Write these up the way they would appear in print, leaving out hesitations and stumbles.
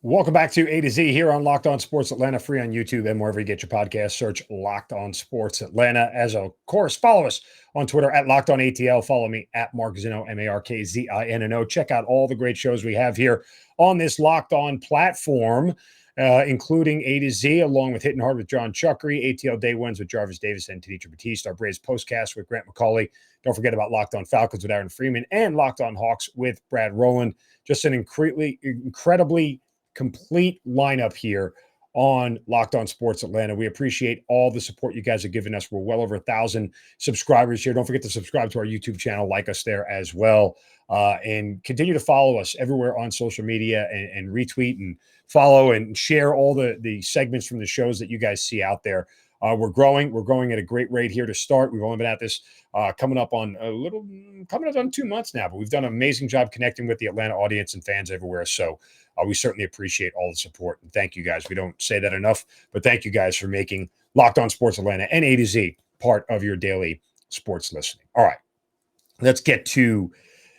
Welcome back to A to Z here on Locked On Sports Atlanta, free on YouTube and wherever you get your podcast. Search Locked On Sports Atlanta. As of course, follow us on Twitter at Locked On ATL. Follow me at Mark Zinno, MarkZinno. Check out all the great shows we have here on this Locked On platform, including A to Z, along with Hitting Hard with John Chuckery, ATL Day Ones with Jarvis Davis and Tanisha Batiste, our Braves postcast with Grant McCauley. Don't forget about Locked On Falcons with Aaron Freeman and Locked On Hawks with Brad Rowland. Just an incredibly complete lineup here on Locked On Sports Atlanta. We appreciate all the support you guys have given us. We're well over 1,000 subscribers here. Don't forget to subscribe to our YouTube channel, like us there as well, and continue to follow us everywhere on social media and retweet and follow and share all the segments from the shows that you guys see out there. We're growing. We're growing at a great rate here to start. We've only been at this coming up on 2 months now, but we've done an amazing job connecting with the Atlanta audience and fans everywhere. So we certainly appreciate all the support. And thank you guys. We don't say that enough, but thank you guys for making Locked On Sports Atlanta and A to Z part of your daily sports listening. All right, let's get to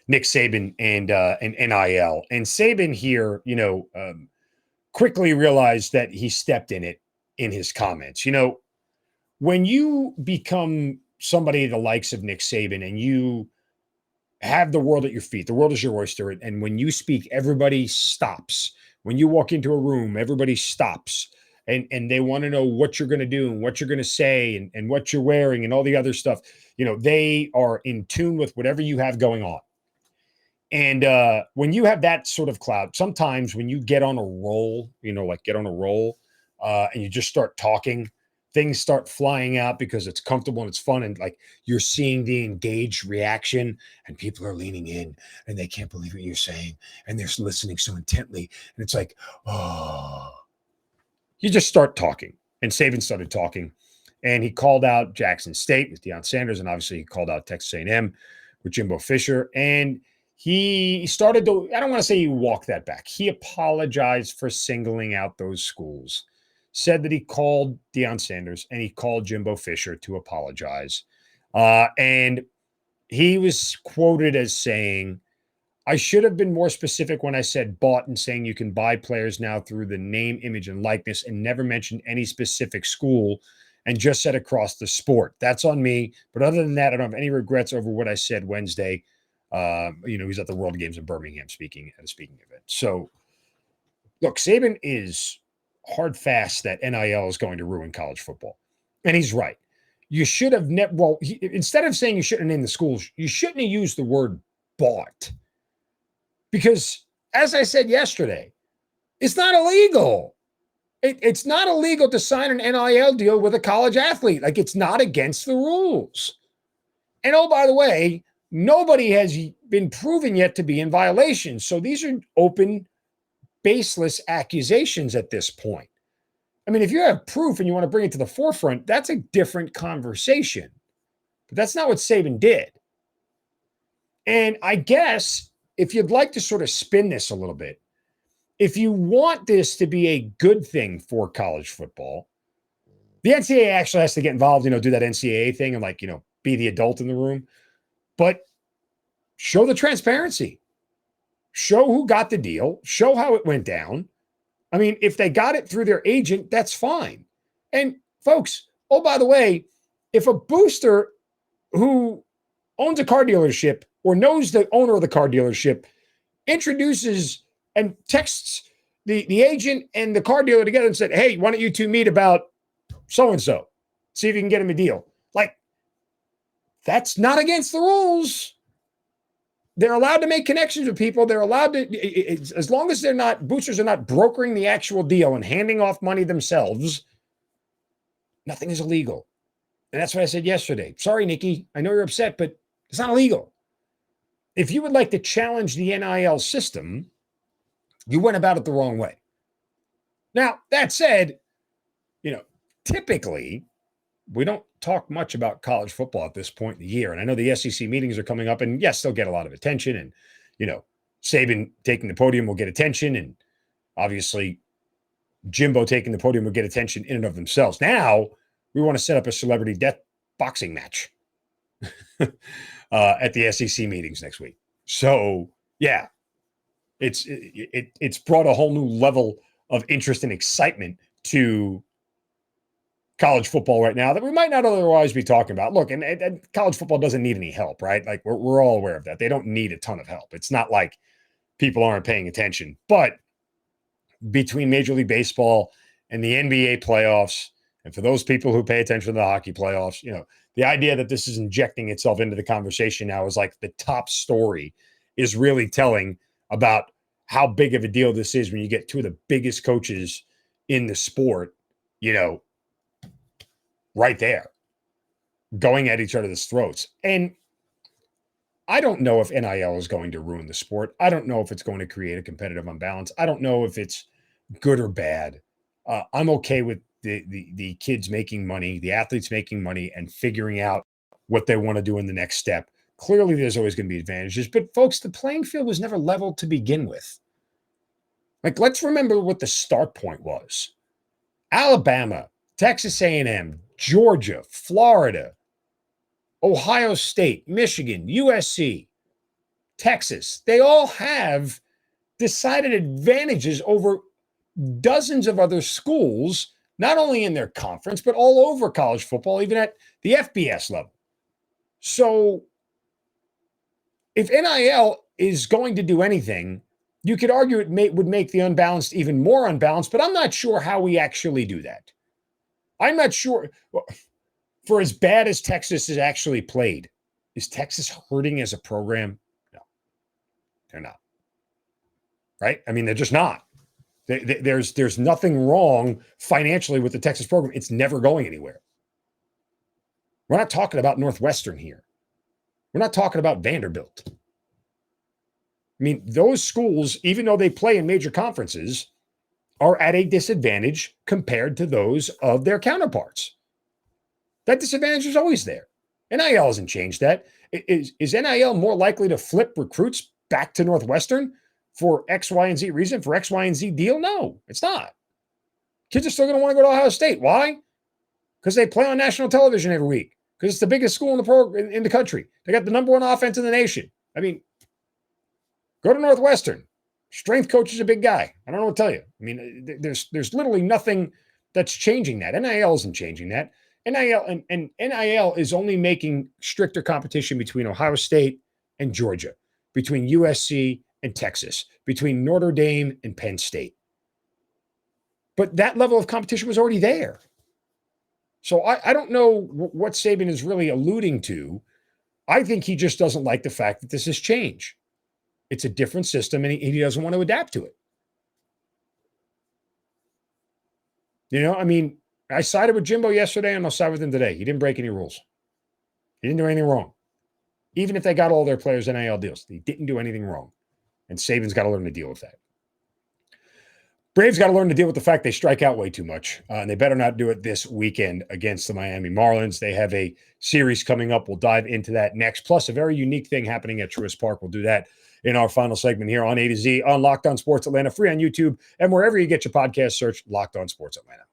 Nick Saban and NIL. And Saban here, quickly realized that he stepped in it in his comments. When you become somebody the likes of Nick Saban and you have the world at your feet, the world is your oyster, and when you speak, everybody stops. When you walk into a room, everybody stops, and they want to know what you're going to do and what you're going to say and what you're wearing and all the other stuff. They are in tune with whatever you have going on. And when you have that sort of clout, sometimes when you get on a roll, and you just start talking, things start flying out because it's comfortable and it's fun. And like you're seeing the engaged reaction and people are leaning in and they can't believe what you're saying. And they're listening so intently. And it's like, oh, you just start talking. And Saban started talking and he called out Jackson State with Deion Sanders. And obviously he called out Texas A&M with Jimbo Fisher. And he started to, I don't want to say he walked that back. He apologized for singling out those schools. Said that he called Deion Sanders and he called Jimbo Fisher to apologize. And he was quoted as saying, I should have been more specific when I said bought and saying you can buy players now through the name, image, and likeness and never mentioned any specific school and just said across the sport. That's on me. But other than that, I don't have any regrets over what I said Wednesday. He's at the World Games in Birmingham speaking at a speaking event. So, look, Saban is hard fast that NIL is going to ruin college football. And he's right. You should have instead of saying you shouldn't name the schools, you shouldn't have used the word bought. Because as I said yesterday, it's not illegal. It's not illegal to sign an NIL deal with a college athlete. Like it's not against the rules. And oh, by the way, nobody has been proven yet to be in violation. So these are open, baseless accusations at this point. I mean, if you have proof and you want to bring it to the forefront, that's a different conversation. But that's not what Saban did. And I guess if you'd like to sort of spin this a little bit, if you want this to be a good thing for college football, the NCAA actually has to get involved, do that NCAA thing and be the adult in the room. But show the transparency. Show who got the deal. Show how it went down. I mean, if they got it through their agent, that's fine. And folks, oh, by the way, if a booster who owns a car dealership or knows the owner of the car dealership introduces and texts the agent and the car dealer together and said, hey, why don't you two meet about so-and-so? See if you can get him a deal. Like, that's not against the rules. They're allowed to make connections with people. They're allowed to, as long as boosters are not brokering the actual deal and handing off money themselves, nothing is illegal. And that's what I said yesterday. Sorry, Nikki. I know you're upset, but it's not illegal. If you would like to challenge the NIL system, you went about it the wrong way. Now, that said, typically, we don't talk much about college football at this point in the year. And I know the SEC meetings are coming up and yes, they'll get a lot of attention and, Saban taking the podium will get attention. And obviously Jimbo taking the podium will get attention in and of themselves. Now we want to set up a celebrity death boxing match at the SEC meetings next week. So yeah, It's brought a whole new level of interest and excitement to college football right now that we might not otherwise be talking about. Look, and college football doesn't need any help, right? Like we're all aware of that. They don't need a ton of help. It's not like people aren't paying attention, but between Major League Baseball and the NBA playoffs, and for those people who pay attention to the hockey playoffs, the idea that this is injecting itself into the conversation now is like the top story is really telling about how big of a deal this is when you get two of the biggest coaches in the sport, right there, going at each other's throats. And I don't know if NIL is going to ruin the sport. I don't know if it's going to create a competitive imbalance. I don't know if it's good or bad. I'm okay with the kids making money, the athletes making money, and figuring out what they want to do in the next step. Clearly, there's always going to be advantages. But, folks, the playing field was never leveled to begin with. Like, let's remember what the start point was. Alabama, Texas A&M, Georgia, Florida, Ohio State, Michigan, USC, Texas, they all have decided advantages over dozens of other schools, not only in their conference, but all over college football, even at the FBS level. So if NIL is going to do anything, you could argue it would make the unbalanced even more unbalanced, but I'm not sure how we actually do that. I'm not sure. For as bad as Texas has actually played, is Texas hurting as a program? No, they're not. Right? I mean, they're just not. There's nothing wrong financially with the Texas program. It's never going anywhere. We're not talking about Northwestern here. We're not talking about Vanderbilt. I mean, those schools, even though they play in major conferences, are at a disadvantage compared to those of their counterparts. That disadvantage is always there. NIL hasn't changed that. Is NIL more likely to flip recruits back to Northwestern for X, Y, and Z reason, for X, Y, and Z deal? No, it's not. Kids are still going to want to go to Ohio State. Why? Because they play on national television every week. Because it's the biggest school in the country. They got the number one offense in the nation. I mean, go to Northwestern. Strength coach is a big guy. I don't know what to tell you. I mean, there's literally nothing that's changing that. NIL isn't changing that. NIL and NIL is only making stricter competition between Ohio State and Georgia, between USC and Texas, between Notre Dame and Penn State. But that level of competition was already there. So I don't know what Saban is really alluding to. I think he just doesn't like the fact that this is change. It's a different system, and he doesn't want to adapt to it. I mean, I sided with Jimbo yesterday, and I'll side with him today. He didn't break any rules. He didn't do anything wrong. Even if they got all their players NIL deals, he didn't do anything wrong. And Saban's got to learn to deal with that. Braves got to learn to deal with the fact they strike out way too much, and they better not do it this weekend against the Miami Marlins. They have a series coming up. We'll dive into that next, plus a very unique thing happening at Truist Park. We'll do that in our final segment here on A to Z on Locked On Sports Atlanta, free on YouTube, and wherever you get your podcast, search Locked On Sports Atlanta.